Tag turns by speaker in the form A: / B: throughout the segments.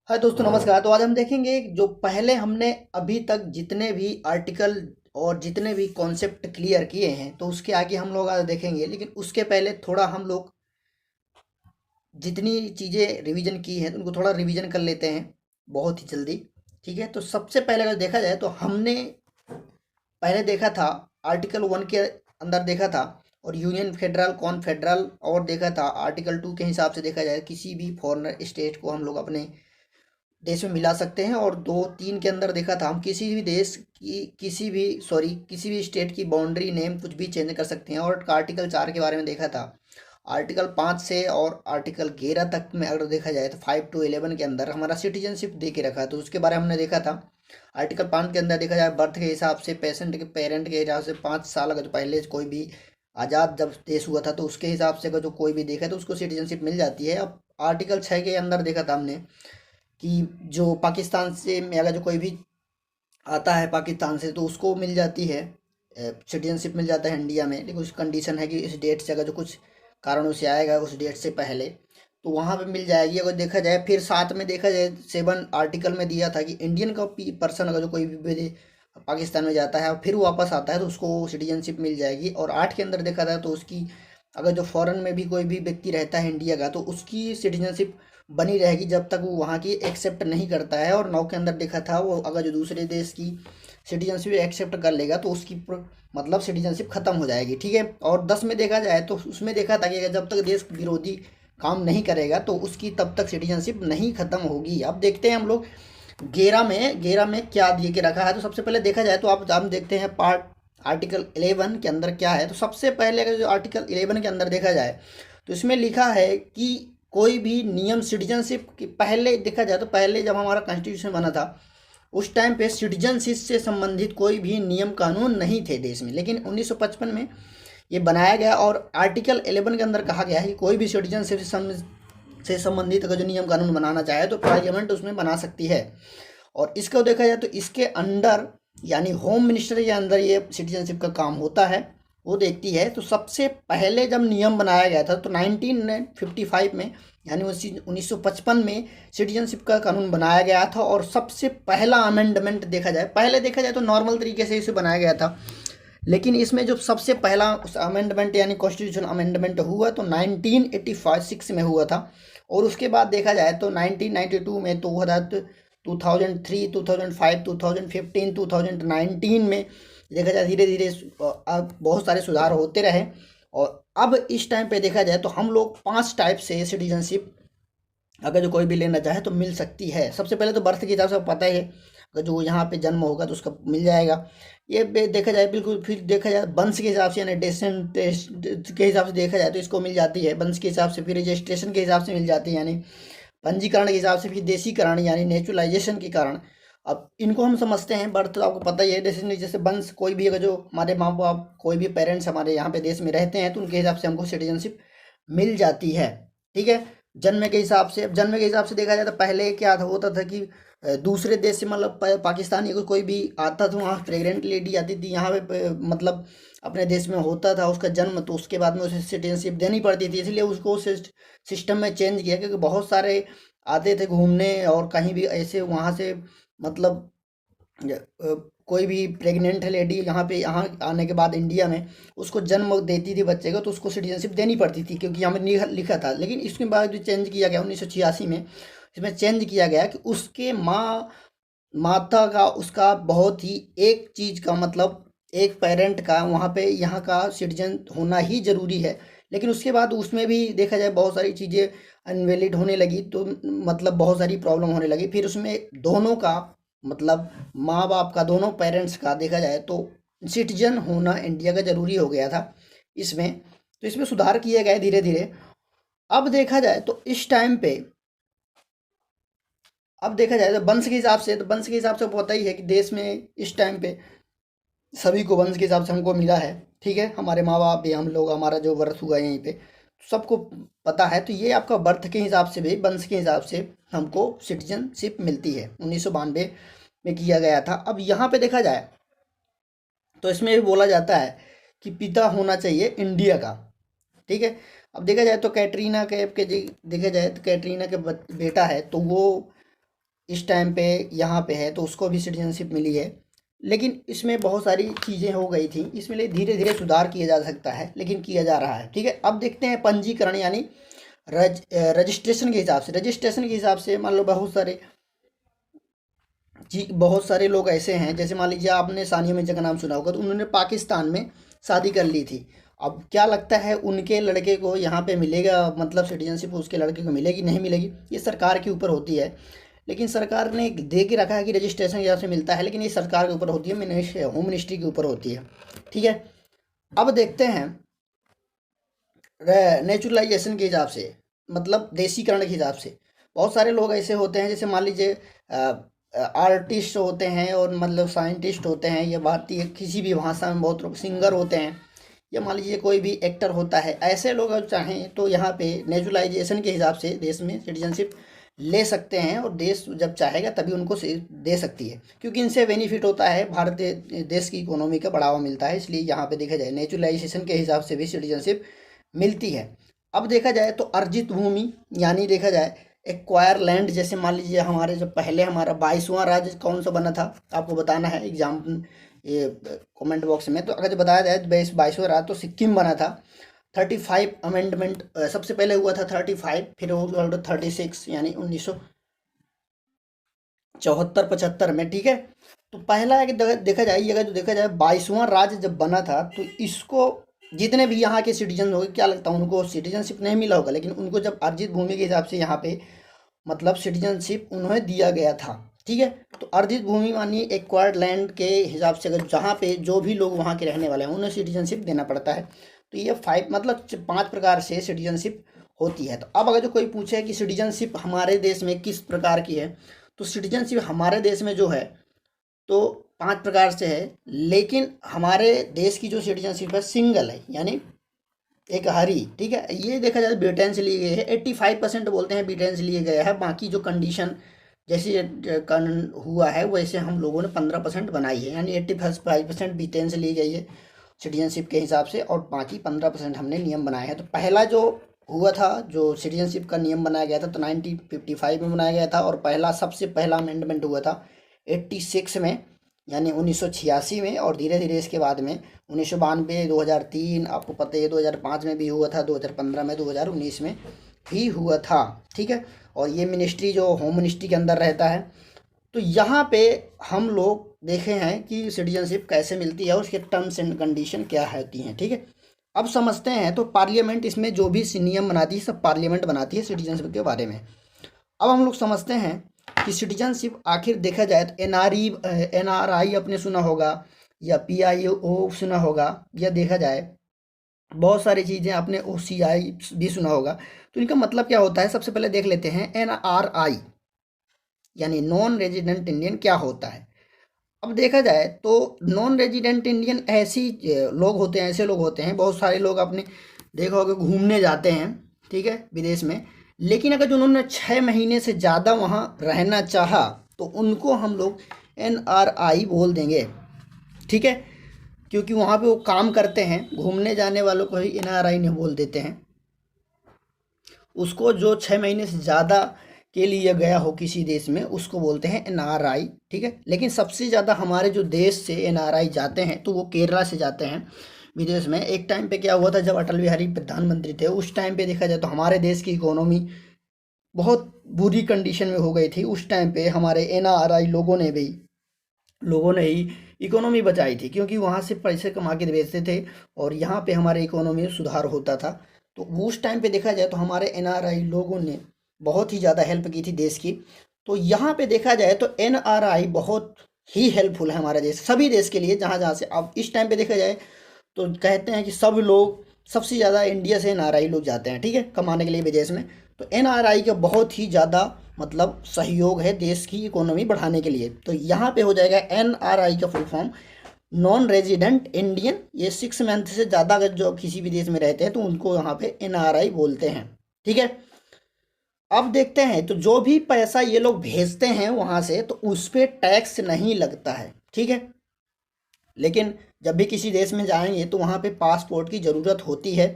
A: हाय दोस्तों, नमस्कार। तो आज हम देखेंगे जो पहले हमने अभी तक जितने भी आर्टिकल और जितने भी कॉन्सेप्ट क्लियर किए हैं, तो उसके आगे हम लोग आज देखेंगे। लेकिन उसके पहले थोड़ा हम लोग जितनी चीज़ें रिवीजन की हैं तो उनको थोड़ा रिवीजन कर लेते हैं बहुत ही जल्दी। ठीक है, तो सबसे पहले अगर देखा जाए तो हमने पहले देखा था आर्टिकल 1 के अंदर देखा था, और यूनियन फेडरल कॉन फेडरल, और देखा था आर्टिकल 2 के हिसाब से देखा जाए किसी भी फॉरेनर स्टेट को हम लोग अपने देश में मिला सकते हैं। और 2-3 के अंदर देखा था हम किसी भी देश की किसी भी स्टेट की बाउंड्री नेम कुछ भी चेंज कर सकते हैं। और आर्टिकल 4 के बारे में देखा था। आर्टिकल 5 से और आर्टिकल 11 तक में अगर देखा जाए तो 5 to 11 के अंदर हमारा सिटीजनशिप दे के रखा है, तो उसके बारे में हमने देखा था। आर्टिकल 5 के अंदर देखा जाए बर्थ के हिसाब से पेरेंट के हिसाब से 5 साल अगर पहले कोई भी आज़ाद जब देश हुआ था तो उसके हिसाब से अगर जो कोई भी देखा तो उसको सिटीजनशिप मिल जाती है। अब आर्टिकल 6 के अंदर देखा था हमने कि जो पाकिस्तान से में अगर जो कोई भी आता है पाकिस्तान से तो उसको मिल जाती है, सिटीजनशिप मिल जाता है इंडिया में। लेकिन उस कंडीशन है कि इस डेट से अगर जो कुछ कारणों से आएगा उस डेट से पहले तो वहाँ पे मिल जाएगी अगर देखा जाए। फिर साथ में देखा जाए 7 आर्टिकल में दिया था कि इंडियन का पर्सन अगर जो कोई भी पाकिस्तान में जाता है और फिर वापस आता है तो उसको सिटीजनशिप मिल जाएगी। और 8 के अंदर देखा था तो उसकी अगर जो फॉरेन में भी कोई भी व्यक्ति रहता है इंडिया का तो उसकी सिटीजनशिप बनी रहेगी जब तक वो वहाँ की एक्सेप्ट नहीं करता है। और 9 के अंदर देखा था वो अगर जो दूसरे देश की सिटीजनशिप एक्सेप्ट कर लेगा तो उसकी मतलब सिटीजनशिप खत्म हो जाएगी। ठीक है, और 10 में देखा जाए तो उसमें देखा था कि अगर जब तक देश विरोधी काम नहीं करेगा तो उसकी तब तक सिटीजनशिप नहीं खत्म होगी। अब देखते हैं हम लोग 11 में क्या दिए के रखा है। तो सबसे पहले देखा जाए तो आप हम देखते हैं पार्ट आर्टिकल 11 के अंदर क्या है। तो सबसे पहले अगर जो आर्टिकल 11 के अंदर देखा जाए तो इसमें लिखा है कि कोई भी नियम सिटीजनशिप की पहले देखा जाए तो पहले जब हमारा कॉन्स्टिट्यूशन बना था उस टाइम पे सिटीजनशिप से संबंधित कोई भी नियम कानून नहीं थे देश में। लेकिन 1955 में ये बनाया गया और आर्टिकल 11 के अंदर कहा गया है कि कोई भी सिटीजनशिप से संबंधित अगर जो नियम कानून बनाना चाहे तो पार्लियामेंट उसमें बना सकती है। और इसको देखा जाए तो इसके अंडर यानी होम मिनिस्टर के अंदर ये सिटीजनशिप का काम होता है, वो देखती है। तो सबसे पहले जब नियम बनाया गया था तो 1955 में यानी 1955 में सिटीजनशिप का कानून बनाया गया था। और सबसे पहला अमेंडमेंट देखा जाए, पहले देखा जाए तो नॉर्मल तरीके से इसे बनाया गया था, लेकिन इसमें जो सबसे पहला अमेंडमेंट यानी कॉन्स्टिट्यूशन अमेंडमेंट हुआ तो 1986 में हुआ था। और उसके बाद देखा जाए तो 1992 में, 2003, 2005, 2015, 2019 में देखा जाए धीरे धीरे अब बहुत सारे सुधार होते रहे। और अब इस टाइम पे देखा जाए तो हम लोग 5 टाइप से सिटीजनशिप अगर जो कोई भी लेना चाहे तो मिल सकती है। सबसे पहले तो बर्थ के हिसाब से पता ही है, अगर जो यहाँ पे जन्म होगा तो उसका मिल जाएगा। ये देखा जाए बिल्कुल। फिर देखा जाए वंश के हिसाब से यानी डेसेंट के हिसाब से देखा जाए तो इसको मिल जाती है वंश के हिसाब से। फिर रजिस्ट्रेशन के हिसाब से मिल जाती है यानी पंजीकरण के हिसाब से। फिर देशीकरण यानी नेचुरलाइजेशन के कारण। अब इनको हम समझते हैं बर्थ तो आपको पता ही है। जैसे वंश कोई भी अगर जो हमारे माँ बाप कोई भी पेरेंट्स हमारे यहाँ पे देश में रहते हैं तो उनके हिसाब से हमको सिटीजनशिप मिल जाती है। ठीक है, जन्म के हिसाब से देखा जाए तो पहले क्या था होता था कि दूसरे देश से मतलब पाकिस्तानी को कोई भी आता था वहाँ प्रेग्नेंट लेडी आती थी यहाँ पे मतलब अपने देश में होता था उसका जन्म, तो उसके बाद में उसे सिटीजनशिप देनी पड़ती थी। इसलिए उसको सिस्टम में चेंज किया क्योंकि बहुत सारे आते थे घूमने और कहीं भी ऐसे वहाँ से मतलब कोई भी प्रेग्नेंट लेडी यहाँ आने के बाद इंडिया में उसको जन्म देती थी बच्चे को तो उसको सिटीजनशिप देनी पड़ती थी क्योंकि यहाँ पे लिखा था। लेकिन इसके बाद जो चेंज किया गया 1986 में, इसमें चेंज किया गया कि उसके माता का उसका बहुत ही एक चीज़ का मतलब एक पेरेंट का वहाँ पे यहाँ का सिटीजन होना ही ज़रूरी है। लेकिन उसके बाद उसमें भी देखा जाए बहुत सारी चीज़ें अनवैलिड होने लगी, तो मतलब बहुत सारी प्रॉब्लम होने लगी। फिर उसमें दोनों का मतलब माँ बाप का दोनों पेरेंट्स का देखा जाए तो सिटीजन होना इंडिया का ज़रूरी हो गया था इसमें। तो इसमें सुधार किए गए धीरे धीरे। अब देखा जाए तो इस टाइम पे अब देखा जाए तो वंश के हिसाब से, तो वंश के हिसाब से पता ही है कि देश में इस टाइम पे सभी को वंश के हिसाब से हमको मिला है। ठीक है, हमारे माँ बाप भी हम लोग हमारा जो बर्थ हुआ है यहीं पे सबको पता है। तो ये आपका बर्थ के हिसाब से भी वंश के हिसाब से हमको सिटीजनशिप मिलती है। 1992 में किया गया था। अब यहाँ पे देखा जाए तो इसमें भी बोला जाता है कि पिता होना चाहिए इंडिया का। ठीक है, अब देखा जाए तो कैटरीना कैफ के देखा जाए तो कैटरीना के बेटा है तो वो इस टाइम पे यहाँ पे है तो उसको भी सिटीजनशिप मिली है। लेकिन इसमें बहुत सारी चीज़ें हो गई थी, इसमें लिए धीरे धीरे सुधार किया जा सकता है, लेकिन किया जा रहा है। ठीक है, अब देखते हैं पंजीकरण यानी रजिस्ट्रेशन के हिसाब से। रजिस्ट्रेशन के हिसाब से मान लो बहुत सारे लोग ऐसे हैं, जैसे मान लीजिए आपने सानिया मिर्जा का नाम सुना होगा, तो उन्होंने पाकिस्तान में शादी कर ली थी। अब क्या लगता है उनके लड़के को यहाँ पे मिलेगा, मतलब सिटीजनशिप उसके लड़के को मिलेगी नहीं मिलेगी, ये सरकार के ऊपर होती है। लेकिन सरकार ने दे के रखा है कि रजिस्ट्रेशन के हिसाब से मिलता है, लेकिन ये सरकार के ऊपर होती है, होम मिनिस्ट्री के ऊपर होती है। ठीक है, अब देखते हैं नेचुरलाइजेशन के हिसाब से, मतलब देसीकरण के हिसाब से। बहुत सारे लोग ऐसे होते हैं, जैसे मान लीजिए आर्टिस्ट होते हैं और मतलब साइंटिस्ट होते हैं, या भारतीय किसी भी भाषा में बहुत लोग सिंगर होते हैं, या मान लीजिए कोई भी एक्टर होता है। ऐसे लोग अगर चाहें तो यहाँ पे नेचुरलाइजेशन के हिसाब से देश में सिटीजनशिप ले सकते हैं, और देश जब चाहेगा तभी उनको दे सकती है, क्योंकि इनसे बेनिफिट होता है, भारतीय देश की इकोनॉमी का बढ़ावा मिलता है। इसलिए यहाँ पे देखा जाए नेचुरलाइजेशन के हिसाब से भी सिटीजनशिप मिलती है। अब देखा जाए तो अर्जित भूमि यानी देखा जाए एक्वायर लैंड, जैसे मान लीजिए हमारे जो पहले हमारा 22वां राज्य कौन सा बना था, आपको बताना है एग्जाम ये कमेंट बॉक्स में। तो अगर जो बताया जाए तो 22वां राज्य तो सिक्किम बना था। 35 अमेंडमेंट सबसे पहले हुआ था 35, फिर हुआ 36 यानी 1974-75 में। ठीक है, तो पहला अगर देखा जाए, अगर जो देखा जाए 22वां राज्य जब बना था, तो इसको जितने भी यहाँ के सिटीजन हो गए, क्या लगता है उनको सिटीजनशिप नहीं मिला होगा, लेकिन उनको जब अर्जित भूमि के हिसाब से यहाँ पे मतलब सिटीजनशिप उन्हें दिया गया था। ठीक है, तो अर्जित भूमि मानिए एक्वायर्ड लैंड के हिसाब से, अगर जहाँ पे जो भी लोग वहाँ के रहने वाले हैं उन्हें सिटीजनशिप देना पड़ता है। तो ये 5 मतलब 5 प्रकार से सिटीजनशिप होती है। तो अब अगर जो कोई पूछे कि सिटीजनशिप हमारे देश में किस प्रकार की है, तो सिटीजनशिप हमारे देश में जो है तो 5 प्रकार से है, लेकिन हमारे देश की जो सिटीजनशिप है सिंगल है, यानी एक हरी। ठीक है, ये देखा जाए ब्रिटेन से लिए गए हैं, 85% बोलते हैं ब्रिटेन से लिए गया है। बाकी जो कंडीशन जैसे हुआ है वैसे हम लोगों ने 15% बनाई है, यानी 85% ब्रिटेन से ली गई है सिटीजनशिप के हिसाब से, और बाकी 15% हमने नियम बनाए हैं। तो पहला जो हुआ था, जो सिटीजनशिप का नियम बनाया गया था, तो 1955 में बनाया गया था, और सबसे पहला अमेंडमेंट हुआ था 86 में, यानी 1986 में, और धीरे धीरे इसके बाद में 1992, 2003, आपको पता है 2005 में भी हुआ था, 2015 में, 2019 में भी हुआ था। ठीक है, और ये मिनिस्ट्री जो होम मिनिस्ट्री के अंदर रहता है। तो यहाँ पे हम लोग देखे हैं कि सिटीजनशिप कैसे मिलती है, उसके टर्म्स एंड कंडीशन क्या होती हैं। ठीक है, अब समझते हैं। तो पार्लियामेंट इसमें जो भी नियम बनाती है सब पार्लियामेंट बनाती है सिटीजनशिप के बारे में। अब हम लोग समझते हैं कि सिटीजनशिप आखिर देखा जाए तो NRI आपने सुना होगा, या PIO सुना होगा, या देखा जाए बहुत सारी चीज़ें आपने OCI भी सुना होगा। तो इनका मतलब क्या होता है, सबसे पहले देख लेते हैं NRI यानी नॉन रेजिडेंट इंडियन क्या होता है। अब देखा जाए तो नॉन रेजिडेंट इंडियन लोग होते हैं, ऐसे लोग होते हैं, बहुत सारे लोग आपने देखा होगा घूमने जाते हैं, ठीक है, विदेश में, लेकिन अगर जो उन्होंने 6 महीने से ज़्यादा वहाँ रहना चाहा तो उनको हम लोग NRI बोल देंगे। ठीक है, क्योंकि वहाँ पे वो काम करते हैं, घूमने जाने वालों को ही NRI नहीं बोल देते हैं, उसको जो 6 महीने से ज़्यादा के लिए गया हो किसी देश में उसको बोलते हैं NRI। ठीक है, लेकिन सबसे ज़्यादा हमारे जो देश से NRI जाते हैं तो वो केरला से जाते हैं विदेश में। एक टाइम पे क्या हुआ था, जब अटल बिहारी प्रधानमंत्री थे, उस टाइम पे देखा जाए तो हमारे देश की इकोनॉमी बहुत बुरी कंडीशन में हो गई थी। उस टाइम पे हमारे NRI लोगों ने ही इकोनॉमी बचाई थी, क्योंकि वहाँ से पैसे कमा के भेजते थे और यहाँ पे हमारे इकोनॉमी में सुधार होता था। तो उस टाइम पे देखा जाए तो हमारे NRI लोगों ने बहुत ही ज़्यादा हेल्प की थी देश की। तो यहाँ पे देखा जाए तो NRI बहुत ही हेल्पफुल है हमारे देश, सभी देश के लिए, जहाँ जहाँ से। अब इस टाइम पे देखा जाए तो कहते हैं कि सबसे ज़्यादा इंडिया से NRI लोग जाते हैं, ठीक है, कमाने के लिए विदेश में। तो NRI का बहुत ही ज़्यादा मतलब सहयोग है देश की इकोनॉमी बढ़ाने के लिए। तो यहाँ पे हो जाएगा NRI का full form non resident Indian. ये 6 मंथ से ज़्यादा अगर जो किसी भी देश में रहते हैं तो उनको यहाँ पे NRI बोलते हैं। ठीक है, अब देखते हैं तो जो भी पैसा ये लोग भेजते हैं वहाँ से तो उस पर टैक्स नहीं लगता है। ठीक है, लेकिन जब भी किसी देश में जाएंगे तो वहाँ पे पासपोर्ट की ज़रूरत होती है।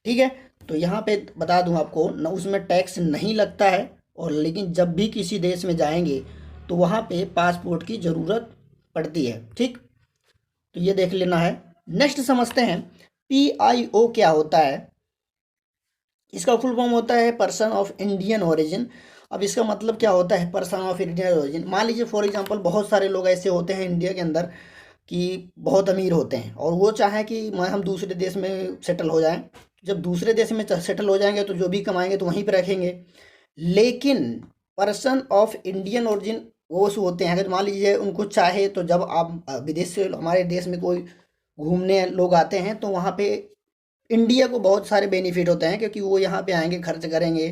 A: ठीक है, तो यहाँ पे बता दूँ आपको न, उसमें टैक्स नहीं लगता है, और लेकिन जब भी किसी देश में जाएंगे तो वहाँ पे पासपोर्ट की ज़रूरत पड़ती है। ठीक, तो ये देख लेना है। नेक्स्ट समझते हैं PIO क्या होता है। इसका फुल फॉर्म होता है पर्सन ऑफ इंडियन ओरिजिन। अब इसका मतलब क्या होता है पर्सन ऑफ इंडियन ओरिजिन? मान लीजिए फॉर एग्जांपल बहुत सारे लोग ऐसे होते हैं इंडिया के अंदर कि बहुत अमीर होते हैं और वो चाहें कि हम दूसरे देश में सेटल हो जाएं। जब दूसरे देश में सेटल हो जाएंगे तो जो भी कमाएंगे तो वहीं पर रखेंगे। लेकिन पर्सन ऑफ इंडियन ओरिजिन वो होते हैं, अगर मान लीजिए उनको चाहे तो जब आप विदेश से हमारे देश में कोई घूमने लोग आते हैं तो वहाँ पे इंडिया को बहुत सारे बेनिफिट होते हैं, क्योंकि वो यहाँ पे आएंगे, खर्च करेंगे,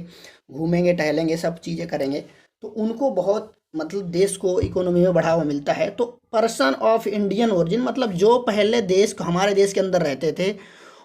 A: घूमेंगे, टहलेंगे, सब चीज़ें करेंगे, तो उनको बहुत मतलब देश को इकोनॉमी में बढ़ावा मिलता है। तो पर्सन ऑफ इंडियन ओरिजिन मतलब जो पहले देश हमारे देश के अंदर रहते थे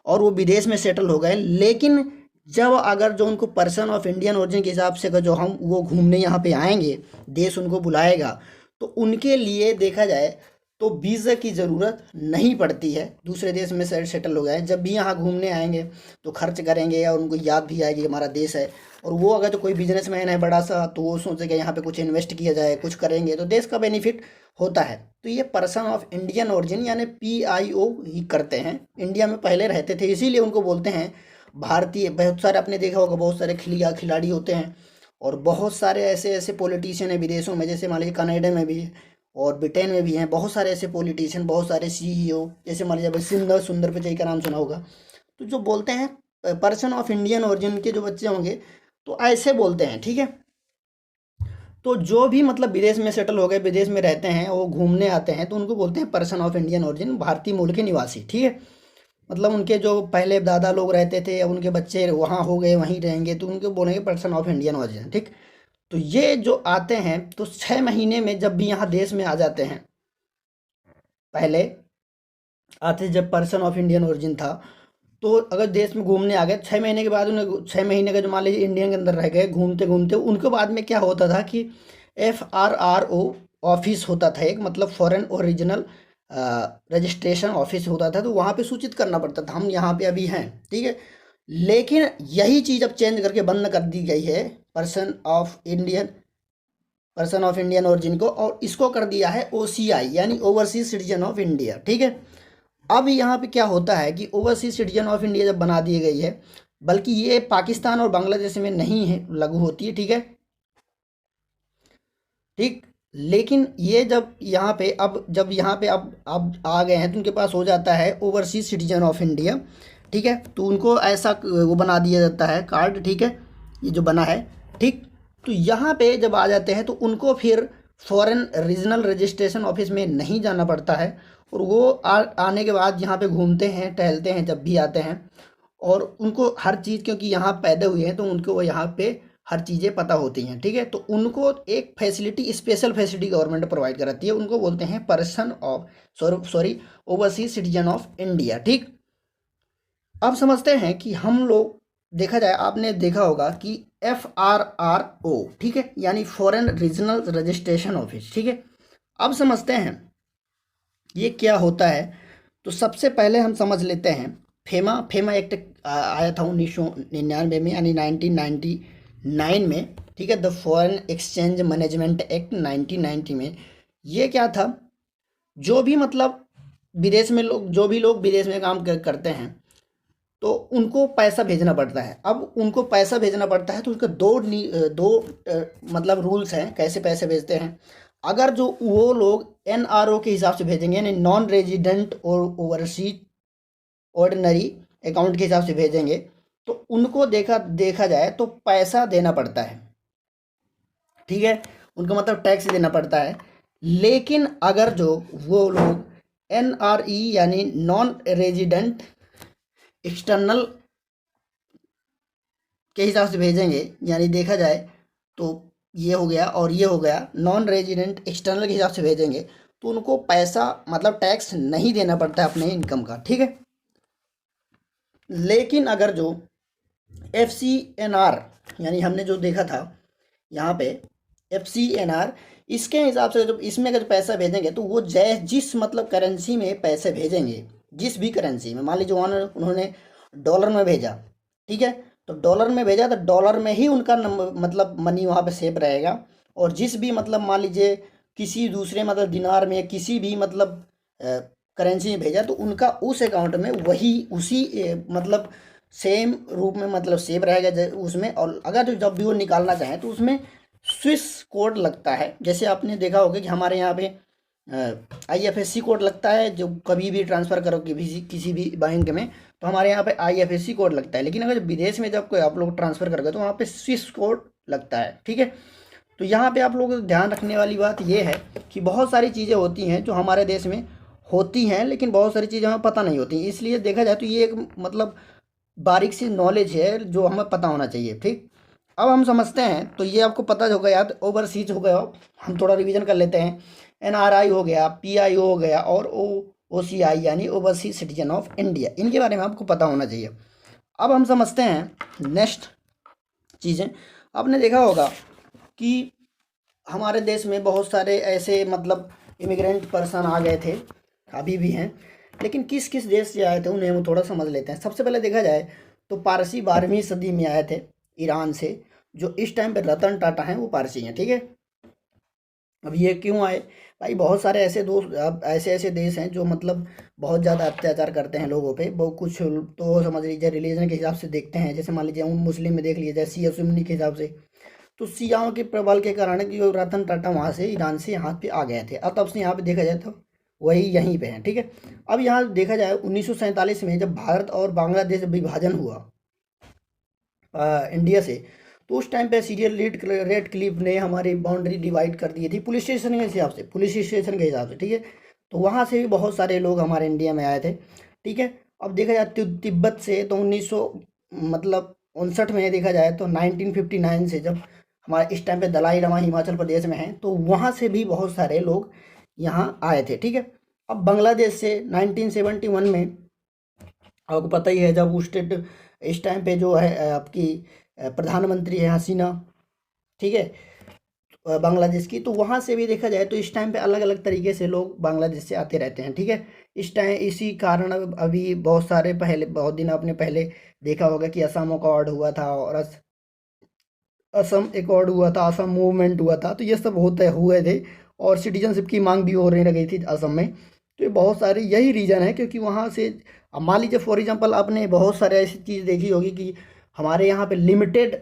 A: और वो विदेश में सेटल हो गए, लेकिन जब अगर जो उनको पर्सन ऑफ इंडियन ओरिजिन के हिसाब से अगर जो हम वो घूमने यहाँ पे आएंगे, देश उनको बुलाएगा, तो उनके लिए देखा जाए तो वीज़ा की ज़रूरत नहीं पड़ती है। दूसरे देश में सेटल हो गए, जब भी यहाँ घूमने आएंगे तो खर्च करेंगे और उनको याद भी आएगी हमारा देश है। और वो अगर तो कोई बिजनेसमैन है बड़ा सा तो वो सोचेगा यहाँ पे कुछ इन्वेस्ट किया जाए, कुछ करेंगे तो देश का बेनिफिट होता है। तो ये पर्सन ऑफ इंडियन ओरिजिन यानी PIO ही करते हैं, इंडिया में पहले रहते थे, इसीलिए उनको बोलते हैं भारतीय। बहुत सारे आपने देखा होगा, बहुत सारे खिलाड़ी होते हैं और बहुत सारे ऐसे ऐसे पॉलिटिशियन हैं विदेशों में, जैसे मान लीजिए कनाडा में भी और ब्रिटेन में भी हैं बहुत सारे ऐसे पॉलिटिशियन, बहुत सारे CEO, जैसे मान लीजिए सुंदर पिचाई का नाम सुना होगा। तो जो बोलते हैं पर्सन ऑफ इंडियन ओरिजिन के जो बच्चे होंगे तो ऐसे बोलते हैं। ठीक है, तो जो भी मतलब विदेश में सेटल हो गए, विदेश में रहते हैं, वो घूमने आते हैं, तो उनको बोलते हैं पर्सन ऑफ इंडियन ओरिजिन, भारतीय मूल के निवासी। ठीक है, मतलब उनके जो पहले दादा लोग रहते थे, अब उनके बच्चे वहाँ हो गए, वहीं रहेंगे, तो उनको बोलेंगे पर्सन ऑफ इंडियन ओरिजिन। ठीक, तो ये जो आते हैं तो 6 महीने में जब भी यहाँ देश में आ जाते हैं, पहले आते जब पर्सन ऑफ इंडियन ओरिजिन था, तो अगर देश में घूमने आ गए 6 महीने के बाद, उन्हें 6 महीने का जो मान लीजिए इंडिया के अंदर रह गए घूमते घूमते, उनके बाद में क्या होता था कि FRRO ऑफिस होता था एक, मतलब फॉरेन ओरिजिनल रजिस्ट्रेशन ऑफिस होता था, तो वहाँ पे सूचित करना पड़ता था हम यहाँ पे अभी हैं। ठीक है, लेकिन यही चीज़ अब चेंज करके बंद कर दी गई है पर्सन ऑफ इंडियन ओरिजिन को, और इसको कर दिया है OCI यानी ओवरसीज सिटीजन ऑफ इंडिया। ठीक है, अब यहाँ पे क्या होता है कि ओवरसीज सिटीजन ऑफ इंडिया जब बना दी गई है, बल्कि ये पाकिस्तान और बांग्लादेश में नहीं है लागू होती है। ठीक है, ठीक, लेकिन ये जब यहाँ पे अब आ गए हैं तो उनके पास हो जाता है ओवरसीज सिटीजन ऑफ इंडिया। ठीक है, तो उनको ऐसा वो बना दिया जाता है कार्ड। ठीक है, ये जो बना है। ठीक, तो यहाँ पे जब आ जाते हैं तो उनको फिर फॉरेन रीजनल रजिस्ट्रेशन ऑफिस में नहीं जाना पड़ता है, और वो आने के बाद यहाँ पे घूमते हैं, टहलते हैं जब भी आते हैं, और उनको हर चीज़, क्योंकि यहाँ पैदा हुए हैं तो उनको वो यहाँ पे हर चीज़ें पता होती हैं। ठीक है, तो उनको एक facility, special facility government provide कराती है, उनको बोलते हैं person of overseas citizen of India. ठीक, अब समझते हैं कि हम लोग, देखा जाए आपने देखा होगा कि FRRO, ठीक है, यानी फॉरेन रीजनल रजिस्ट्रेशन ऑफिस। ठीक है, अब समझते हैं ये क्या होता है। तो सबसे पहले हम समझ लेते हैं फेमा एक्ट आया था 1999 में, यानी 1999 में। ठीक है, the foreign exchange management act 1990 में। ये क्या था, जो भी मतलब विदेश में लोग, जो भी लोग विदेश में काम करते हैं तो उनको पैसा भेजना पड़ता है। अब उनको पैसा भेजना पड़ता है तो उसके दो मतलब रूल्स हैं कैसे पैसे भेजते हैं। अगर जो वो लोग NRO के हिसाब से भेजेंगे, यानी नॉन रेजिडेंट और ओवरसीज ऑर्डिनरी अकाउंट के हिसाब से भेजेंगे, तो उनको देखा जाए तो पैसा देना पड़ता है। ठीक है, उनको मतलब टैक्स देना पड़ता है। लेकिन अगर जो वो लोग NRE यानी नॉन रेजिडेंट एक्सटर्नल के हिसाब से भेजेंगे, यानी देखा जाए तो ये हो गया और ये हो गया, नॉन रेजिडेंट एक्सटर्नल के हिसाब से भेजेंगे तो उनको पैसा मतलब टैक्स नहीं देना पड़ता है अपने इनकम का। ठीक है, लेकिन अगर जो FCNR यानी हमने जो देखा था यहाँ पे FCNR, इसके हिसाब से जब इसमें अगर पैसा भेजेंगे तो वो जिस मतलब करेंसी में पैसे भेजेंगे, जिस भी करेंसी में, मान लीजिए उन्होंने डॉलर में भेजा, ठीक है, तो डॉलर में भेजा तो डॉलर में ही उनका मतलब मनी वहाँ पे सेव रहेगा। और जिस भी मतलब मान लीजिए किसी दूसरे मतलब दिनार में किसी भी मतलब करेंसी में भेजा तो उनका उस अकाउंट में वही उसी मतलब सेम रूप में मतलब सेव रहेगा उसमें। और अगर जब भी वो निकालना चाहें तो उसमें स्विस कोड लगता है। जैसे आपने देखा होगा कि हमारे यहाँ पे IFSC कोड लगता है, जो कभी भी ट्रांसफ़र करो किसी भी बैंक में तो हमारे यहाँ पे IFSC कोड लगता है। लेकिन अगर विदेश में जब कोई आप लोग ट्रांसफ़र करोगे तो वहाँ पे स्विस कोड लगता है, ठीक है। तो यहाँ पे आप लोगों को ध्यान रखने वाली बात ये है कि बहुत सारी चीज़ें होती हैं जो हमारे देश में होती हैं, लेकिन बहुत सारी चीज़ें हमें पता नहीं होती। इसलिए देखा जाए तो ये एक मतलब बारीक सी नॉलेज है जो हमें पता होना चाहिए, ठीक। अब हम समझते हैं, तो ये आपको पता होगा याद, ओवरसीज हो गया, हम थोड़ा रिवीजन कर लेते हैं। NRI हो गया, PIO हो गया और OCI यानी ओवरसीज सिटीजन ऑफ इंडिया, इनके बारे में आपको पता होना चाहिए। अब हम समझते हैं नेक्स्ट चीज़ें। आपने देखा होगा कि हमारे देश में बहुत सारे ऐसे मतलब इमिग्रेंट पर्सन आ गए थे, अभी भी हैं, लेकिन किस किस देश से आए थे उन्हें हम थोड़ा समझ लेते हैं। सबसे पहले देखा जाए तो पारसी 12वीं सदी में आए थे ईरान से, जो इस टाइम पे रतन टाटा हैं वो पारसी हैं, ठीक है। अब ये क्यों आए भाई, बहुत सारे ऐसे दोस्त अब ऐसे ऐसे देश हैं जो मतलब बहुत ज़्यादा अत्याचार करते हैं लोगों पे। वो कुछ तो समझ लीजिए रिलीजन के हिसाब से देखते हैं, जैसे मान लीजिए मुस्लिम में देख लीजिए जाए सिया सुन्नी के हिसाब से, तो सियाओं के प्रबल के कारण कि जो रतन टाटा वहाँ से ईरान से यहाँ पे आ गए थे, अब तब से यहाँ पे देखा जाए तो वही यहीं पे हैं, ठीक है। अब यहाँ देखा जाए 1947 में जब भारत और बांग्लादेश विभाजन हुआ इंडिया से, तो उस टाइम पे सीरियल रेड क्लिफ ने हमारी बाउंड्री डिवाइड कर दी थी पुलिस स्टेशन के हिसाब से, पुलिस स्टेशन के हिसाब से, ठीक है। तो वहाँ से भी बहुत सारे लोग हमारे इंडिया में आए थे, ठीक है। अब देखा जाए तिब्बत से तो 1900 मतलब 59 में देखा जाए तो 1959 से जब हमारे इस टाइम पे दलाई लामा हिमाचल प्रदेश में हैं, तो वहाँ से भी बहुत सारे लोग यहाँ आए थे, ठीक है। अब बांग्लादेश से 1971 में आपको पता ही है, जब स्टेट इस टाइम पे जो है आपकी प्रधानमंत्री है हसीना, ठीक है, बांग्लादेश की, तो वहाँ से भी देखा जाए तो इस टाइम पे अलग अलग तरीके से लोग बांग्लादेश से आते रहते हैं, ठीक है। इस टाइम इसी कारण अभी बहुत सारे पहले बहुत दिन आपने पहले देखा होगा कि असम अकॉर्ड हुआ था और असम अकॉर्ड हुआ था, असम मूवमेंट हुआ था, तो ये सब होते हुए थे और सिटीजनशिप की मांग भी हो रही लगी थी असम में। तो ये बहुत सारे यही रीज़न है, क्योंकि वहाँ से अब मान लीजिए फॉर एग्जांपल आपने बहुत सारे ऐसी चीज़ देखी होगी कि हमारे यहाँ पे लिमिटेड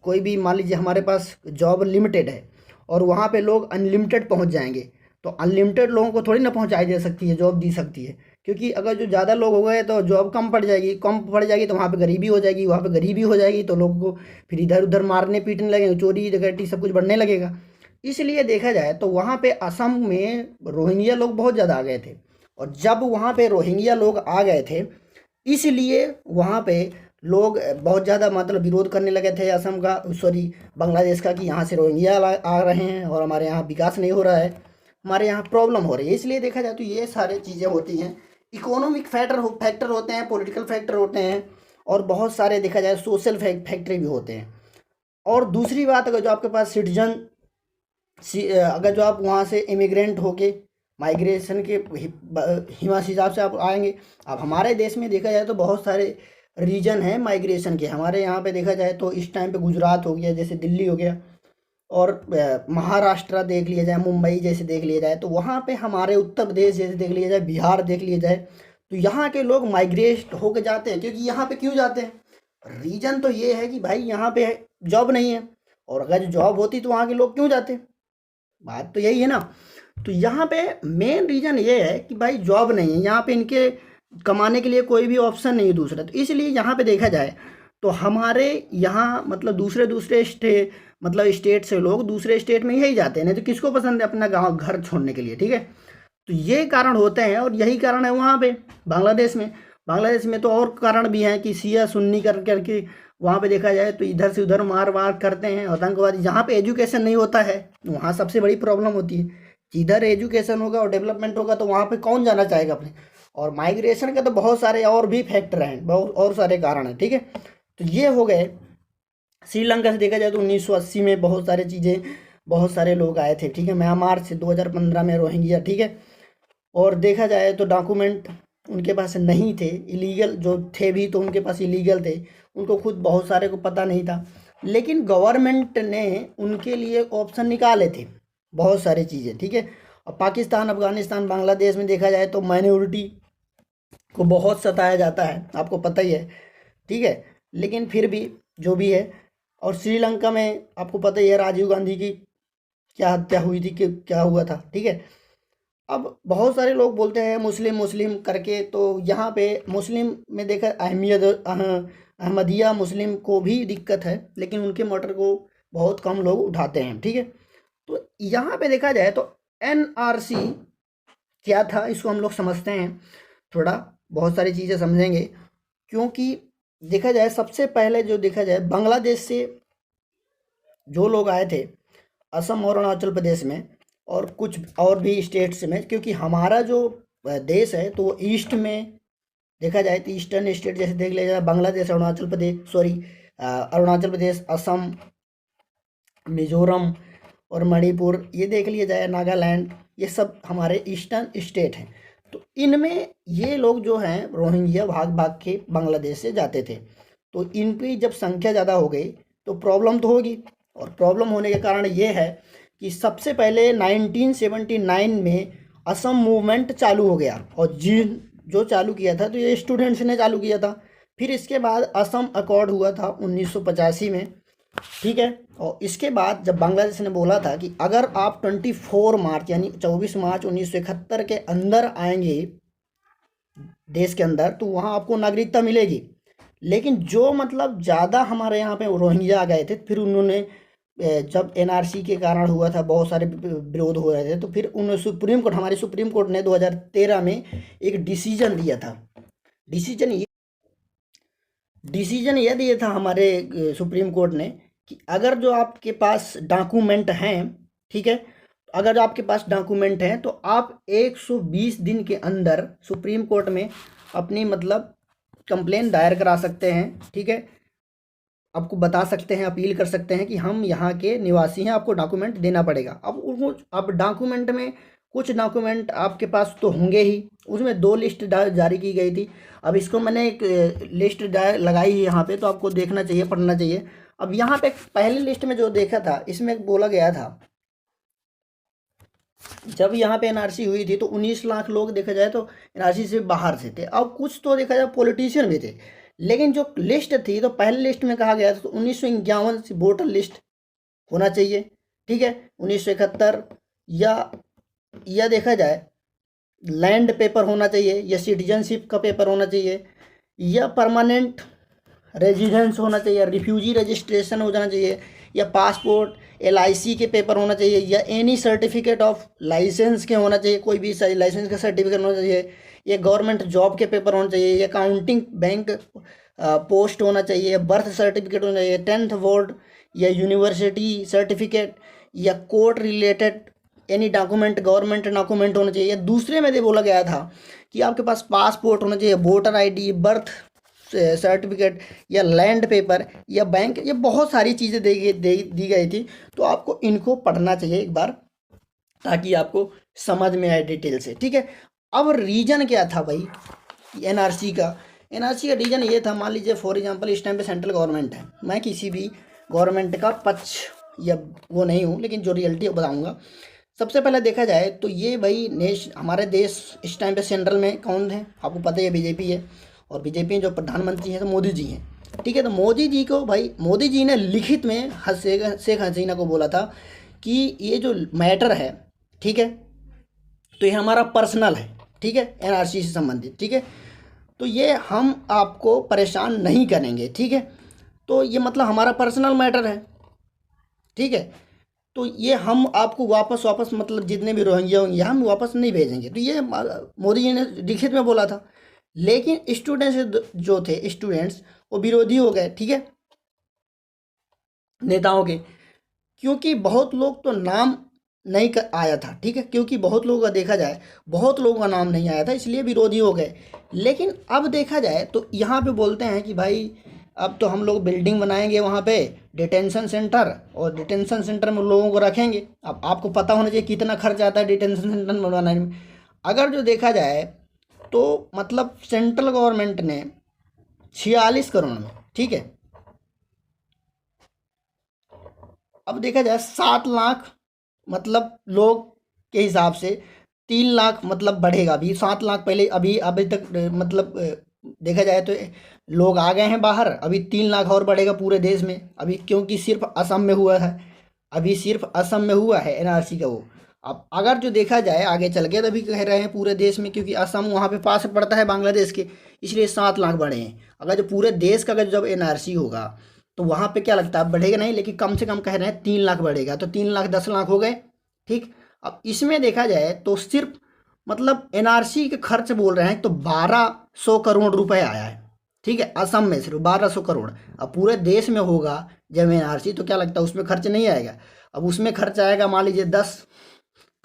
A: कोई भी मान लीजिए हमारे पास जॉब लिमिटेड है और वहाँ पे लोग अनलिमिटेड पहुँच जाएंगे, तो अनलिमिटेड लोगों को थोड़ी ना पहुँचाई दे सकती है, जॉब दी सकती है, क्योंकि अगर जो ज़्यादा लोग हो गए तो जॉब कम पड़ जाएगी, कम पड़ जाएगी तो वहाँ पे गरीबी हो जाएगी, वहाँ पे गरीबी हो जाएगी तो लोगों को फिर इधर उधर मारने पीटने लगेंगे, चोरी डकैती सब कुछ बढ़ने लगेगा। इसलिए देखा जाए तो वहाँ पे असम में रोहिंग्या लोग बहुत ज़्यादा आ गए थे, और जब वहाँ पे रोहिंग्या लोग आ गए थे इसलिए वहाँ पे लोग बहुत ज़्यादा मतलब विरोध करने लगे थे असम का, सॉरी बांग्लादेश का, कि यहाँ से रोहिंग्या आ रहे हैं और हमारे यहाँ विकास नहीं हो रहा है, हमारे यहाँ प्रॉब्लम हो रही है। इसलिए देखा जाए तो ये सारी चीज़ें होती हैं, इकोनॉमिक फैक्टर होते हैं, पॉलिटिकल फैक्टर होते हैं, और बहुत सारे देखा जाए सोशल फैक्टर भी होते हैं। और दूसरी बात, अगर जो आपके पास सिटीजन अगर जो आप वहाँ से इमिग्रेंट होके माइग्रेशन के हिसाब से आप आएंगे। अब हमारे देश में देखा जाए तो बहुत सारे रीजन हैं माइग्रेशन के। हमारे यहाँ पे देखा जाए तो इस टाइम पे गुजरात हो गया, जैसे दिल्ली हो गया, और महाराष्ट्र देख लिया जाए, मुंबई जैसे देख लिया जाए, तो वहाँ पे हमारे उत्तर प्रदेश जैसे देख लिया जाए, बिहार देख लिया जाए, तो यहाँ के लोग माइग्रेट होकर जाते हैं। क्योंकि यहाँ पे क्यों जाते हैं, रीजन तो ये है कि भाई यहाँ पे जॉब नहीं है, और अगर जॉब होती तो वहाँ के लोग क्यों जाते, बात तो यही है ना। तो यहाँ पे मेन रीज़न ये है कि भाई जॉब नहीं है यहाँ पे, इनके कमाने के लिए कोई भी ऑप्शन नहीं है दूसरा, तो इसलिए यहाँ पे देखा जाए तो हमारे यहाँ मतलब दूसरे स्टेट से लोग दूसरे स्टेट में यही जाते हैं, नहीं तो किसको पसंद है अपना गाँव घर छोड़ने के लिए, ठीक है। तो ये कारण होते हैं, और यही कारण है वहाँ पे बांग्लादेश में तो और कारण भी हैं कि सिया सुन्नी करके वहाँ पे देखा जाए तो इधर से उधर मार वार करते हैं आतंकवादी। जहाँ पे एजुकेशन नहीं होता है वहाँ सबसे बड़ी प्रॉब्लम होती है। जिधर एजुकेशन होगा और डेवलपमेंट होगा तो वहाँ पे कौन जाना चाहेगा अपने। और माइग्रेशन के तो बहुत सारे और भी फैक्टर हैं, बहुत और सारे कारण हैं, ठीक है। तो ये हो गए। श्रीलंका से देखा जाए तो 1980 में बहुत सारे लोग आए थे, ठीक है। म्यांमार से 2015 में रोहिंग्या, ठीक है। और देखा जाए तो डॉक्यूमेंट उनके पास नहीं थे, इलीगल जो थे भी तो उनके पास इलीगल थे, उनको खुद बहुत सारे को पता नहीं था, लेकिन गवर्नमेंट ने उनके लिए ऑप्शन निकाले थे बहुत सारी चीज़ें, ठीक है। और पाकिस्तान, अफगानिस्तान, बांग्लादेश में देखा जाए तो माइनॉरिटी को बहुत सताया जाता है, आपको पता ही है, ठीक है। लेकिन फिर भी जो भी है, और श्रीलंका में आपको पता ही है राजीव गांधी की क्या हत्या हुई थी, कि क्या हुआ था, ठीक है। अब बहुत सारे लोग बोलते हैं मुस्लिम मुस्लिम करके, तो यहाँ पे मुस्लिम में देखा अहमदिया मुस्लिम को भी दिक्कत है, लेकिन उनके मैटर को बहुत कम लोग उठाते हैं, ठीक है। तो यहाँ पे देखा जाए तो एनआरसी क्या था, इसको हम लोग समझते हैं थोड़ा, बहुत सारी चीज़ें समझेंगे। क्योंकि देखा जाए सबसे पहले जो देखा जाए बांग्लादेश से जो लोग आए थे असम और अरुणाचल प्रदेश में और कुछ और भी स्टेट्स में, क्योंकि हमारा जो देश है तो वो ईस्ट में देखा जाए तो ईस्टर्न स्टेट जैसे देख लिया जाए बांग्लादेश, अरुणाचल प्रदेश, अरुणाचल प्रदेश, असम, मिजोरम और मणिपुर, ये देख लिया जाए, नागालैंड, ये सब हमारे ईस्टर्न स्टेट हैं। तो इनमें ये लोग जो हैं रोहिंग्या भाग भाग के बांग्लादेश से जाते थे, तो इनकी जब संख्या ज़्यादा हो गई तो प्रॉब्लम तो होगी। और प्रॉब्लम होने के कारण ये है कि सबसे पहले 1979 में असम मूवमेंट चालू हो गया, और जो चालू किया था तो ये स्टूडेंट्स ने चालू किया था। फिर इसके बाद असम अकॉर्ड हुआ था 1985 में, ठीक है। और इसके बाद जब बांग्लादेश ने बोला था कि अगर आप 24 मार्च यानी 24 मार्च 1971 के अंदर आएंगे देश के अंदर तो वहाँ आपको नागरिकता मिलेगी। लेकिन जो मतलब ज़्यादा हमारे यहाँ पे रोहिंग्या आ गए थे, फिर उन्होंने जब एनआरसी के कारण हुआ था, बहुत सारे विरोध हो रहे थे, तो फिर उन्होंने हमारे सुप्रीम कोर्ट ने 2013 में एक डिसीजन दिया था। डिसीजन ये दिया था हमारे सुप्रीम कोर्ट ने कि अगर जो आपके पास डॉक्यूमेंट हैं, ठीक है, अगर आपके पास डॉक्यूमेंट हैं तो आप 120 दिन के अंदर सुप्रीम कोर्ट में अपनी मतलब कंप्लेन दायर करा सकते हैं, ठीक है। आपको बता सकते हैं, अपील कर सकते हैं कि हम यहाँ के निवासी हैं, आपको डॉक्यूमेंट देना पड़ेगा। अब डॉक्यूमेंट में कुछ डॉक्यूमेंट आपके पास तो होंगे ही, उसमें 2 लिस्ट जारी की गई थी। अब इसको मैंने एक लिस्ट लगाई है यहाँ पे, तो आपको देखना चाहिए, पढ़ना चाहिए। अब यहाँ पे पहली लिस्ट में जो देखा था, इसमें बोला गया था जब यहाँ पे एनआरसी हुई थी तो 19 लाख लोग देखा जाए तो एनआरसी से बाहर से थे। अब कुछ तो देखा जाए पॉलिटिशियन भी थे, लेकिन जो लिस्ट थी तो पहले लिस्ट में कहा गया था तो 1951 से वोटर लिस्ट होना चाहिए, ठीक है। 1971 या देखा जाए लैंड पेपर होना चाहिए, या सिटीजनशिप का पेपर होना चाहिए, या परमानेंट रेजिडेंस होना चाहिए, रिफ्यूजी रजिस्ट्रेशन हो जाना चाहिए, या पासपोर्ट एलआईसी के पेपर होना चाहिए, या एनी सर्टिफिकेट ऑफ लाइसेंस के होना चाहिए, कोई भी लाइसेंस का सर्टिफिकेट होना चाहिए, या गवर्नमेंट जॉब के पेपर होना चाहिए, या काउंटिंग बैंक पोस्ट होना चाहिए, बर्थ सर्टिफिकेट होना चाहिए, 10th बोर्ड या यूनिवर्सिटी सर्टिफिकेट, या court related any document, government document होना चाहिए। या दूसरे में बोला गया था कि आपके पास पासपोर्ट होना चाहिए, वोटर आईडी, बर्थ सर्टिफिकेट, या लैंड पेपर, या बैंक, ये बहुत सारी चीज़ें दी गई थी। तो आपको इनको पढ़ना चाहिए एक बार, ताकि आपको समझ में आए डिटेल से, ठीक है। अब रीजन क्या था भाई एनआरसी का रीजन ये था, मान लीजिए फॉर एग्जांपल इस टाइम पे सेंट्रल गवर्नमेंट है, मैं किसी भी गवर्नमेंट का पक्ष या वो नहीं हूँ, लेकिन जो रियलिटी बताऊँगा। सबसे पहले देखा जाए तो ये भाई हमारे देश इस टाइम पे सेंट्रल में कौन है, आपको पता है बीजेपी है, और बीजेपी में जो प्रधानमंत्री हैं तो मोदी जी हैं, ठीक है। तो मोदी जी ने लिखित में शेख हसीना को बोला था कि ये जो मैटर है, ठीक है, तो ये हमारा पर्सनल है, ठीक है, एनआरसी से संबंधित, ठीक है, तो ये हम आपको परेशान नहीं करेंगे, ठीक है। तो ये मतलब हमारा पर्सनल मैटर है, ठीक है। तो ये हम आपको वापस मतलब जितने भी रोहिंग्या होंगे हम वापस नहीं भेजेंगे, तो ये मोदी जी ने लिखित में बोला था। लेकिन स्टूडेंट्स जो थे वो विरोधी हो गए, ठीक है, नेताओं के, क्योंकि बहुत लोग तो नाम नहीं आया था, ठीक है, क्योंकि बहुत लोगों का देखा जाए बहुत लोगों का नाम नहीं आया था, इसलिए विरोधी हो गए। लेकिन अब देखा जाए तो यहाँ पे बोलते हैं कि भाई अब तो हम लोग बिल्डिंग बनाएंगे वहाँ पे डिटेंशन सेंटर, और डिटेंशन सेंटर में लोगों को रखेंगे। अब आपको पता होना चाहिए कितना खर्च आता है डिटेंशन सेंटर बनाने में। अगर जो देखा जाए तो मतलब सेंट्रल गवर्नमेंट ने 46 करोड़ में, ठीक है। अब देखा जाए 7 लाख मतलब लोग के हिसाब से 3 लाख मतलब बढ़ेगा। अभी 7 लाख पहले अभी अभी तक मतलब देखा जाए तो लोग आ गए हैं बाहर, अभी 3 लाख और बढ़ेगा पूरे देश में। अभी क्योंकि सिर्फ असम में हुआ है, अभी सिर्फ असम में हुआ है एनआरसी का वो। अब अगर जो देखा जाए आगे चल के, तभी कह रहे हैं पूरे देश में, क्योंकि असम वहाँ पे पास पड़ता है बांग्लादेश के, इसलिए 7 लाख बढ़े हैं। अगर जो पूरे देश का अगर जब एनआरसी होगा तो वहाँ पे क्या लगता है बढ़ेगा नहीं, लेकिन कम से कम कह रहे हैं 3 लाख बढ़ेगा, तो 3 लाख 10 लाख हो गए। ठीक। अब इसमें देखा जाए तो सिर्फ मतलब एनआरसी के खर्च बोल रहे हैं तो 1200 करोड़ रुपए आया है। ठीक है, असम में सिर्फ 1200 करोड़। अब पूरे देश में होगा जब एनआरसी, तो क्या लगता है उसमें खर्च नहीं आएगा। अब उसमें खर्च आएगा मान लीजिए 10,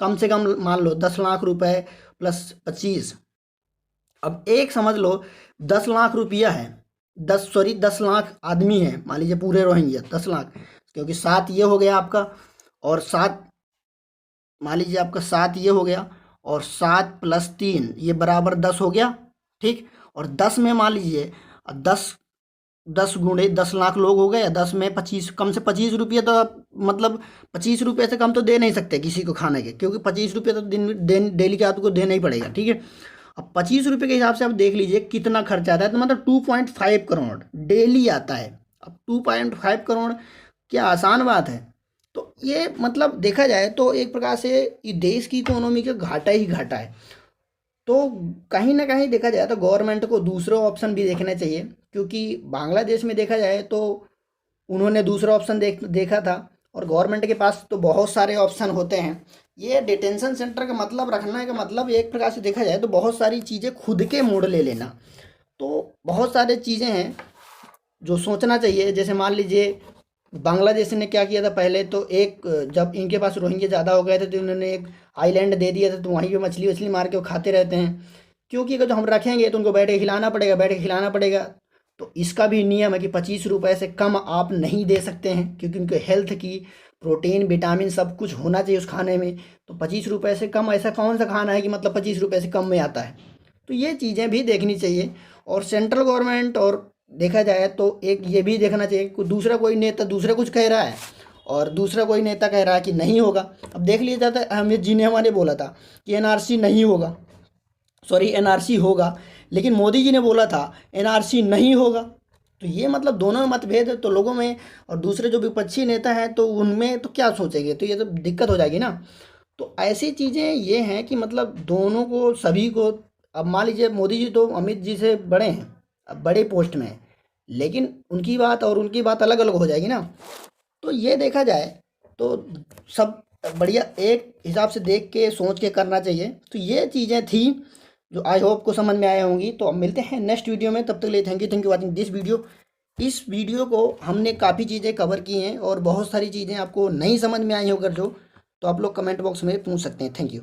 A: कम से कम मान लो 10 लाख रुपए प्लस 25। अब एक समझ लो 10 लाख रुपया है, 10 लाख आदमी है मान लीजिए पूरे रोहिंग्या, 10 लाख, क्योंकि 7 ये हो गया आपका, और 7 मान लीजिए आपका 7 ये हो गया, और 7 प्लस 3 ये बराबर 10 हो गया। ठीक। और 10 में मान लीजिए 10 10 गुणे 10 लाख लोग हो गए, 10 में 25, कम से 25 रुपये तो आप मतलब 25 रुपये से कम तो दे नहीं सकते किसी को खाने के, क्योंकि 25 रुपये तो डेली के आपको देना ही पड़ेगा। ठीक है। अब 25 रुपये के हिसाब से आप देख लीजिए कितना खर्चा आता है, तो मतलब 2.5 करोड़ डेली आता है। अब 2.5 करोड़ क्या आसान बात है। तो ये मतलब देखा जाए तो एक प्रकार से ये देश की इकोनॉमी का घाटा ही घाटा है। तो कहीं ना कहीं देखा जाए तो गवर्नमेंट को दूसरे ऑप्शन भी देखने चाहिए, क्योंकि बांग्लादेश में देखा जाए तो उन्होंने दूसरा ऑप्शन देखा था, और गवर्नमेंट के पास तो बहुत सारे ऑप्शन होते हैं। ये डिटेंशन सेंटर का मतलब रखने का मतलब एक प्रकार से देखा जाए तो बहुत सारी चीज़ें खुद के मोड़ ले लेना। तो बहुत सारी चीज़ें हैं जो सोचना चाहिए। जैसे मान लीजिए बांग्लादेश ने क्या किया था पहले, तो एक जब इनके पास रोहिंग्या ज़्यादा हो गए थे तो इन्होंने एक आइलैंड दे दिया था, तो वहीं पे मछली वछली मार के वो खाते रहते हैं। क्योंकि अगर जो हम रखेंगे तो उनको बैठ के खिलाना पड़ेगा, बैठ के खिलाना पड़ेगा। तो इसका भी नियम है कि 25 रुपये से कम आप नहीं दे सकते हैं, क्योंकि उनके हेल्थ की प्रोटीन विटामिन सब कुछ होना चाहिए उस खाने में। तो 25 रुपये से कम ऐसा कौन सा खाना है कि मतलब 25 रुपये से कम में आता है। तो ये चीज़ें भी देखनी चाहिए। और सेंट्रल गवर्नमेंट, और देखा जाए तो एक ये भी देखना चाहिए कि दूसरा कोई नेता दूसरा कुछ कह रहा है और दूसरा कोई नेता कह रहा है कि नहीं होगा। अब देख लिया जाता है, अहमद जी ने हमारे बोला था कि एनआरसी नहीं होगा, सॉरी एनआरसी होगा, लेकिन मोदी जी ने बोला था एनआरसी नहीं होगा। तो ये मतलब दोनों में मतभेद है तो लोगों में, और दूसरे जो विपक्षी नेता हैं तो उनमें तो क्या सोचेंगे, तो ये तो दिक्कत हो जाएगी ना। तो ऐसी चीज़ें ये हैं कि मतलब दोनों को, सभी को, अब मान लीजिए मोदी जी तो अमित जी से बड़े हैं, अब बड़े पोस्ट में हैं, लेकिन उनकी बात और उनकी बात अलग अलग हो जाएगी ना। तो ये देखा जाए तो सब बढ़िया एक हिसाब से देख के सोच के करना चाहिए। तो ये चीज़ें थी जो आई होप को समझ में आए होंगी। तो अब मिलते हैं नेक्स्ट वीडियो में, तब तक के लिए thank you watching this video. इस वीडियो को हमने काफ़ी चीज़ें कवर की हैं और बहुत सारी चीज़ें आपको नहीं समझ में आई हो अगर जो, तो आप लोग कमेंट बॉक्स में पूछ सकते हैं। Thank you.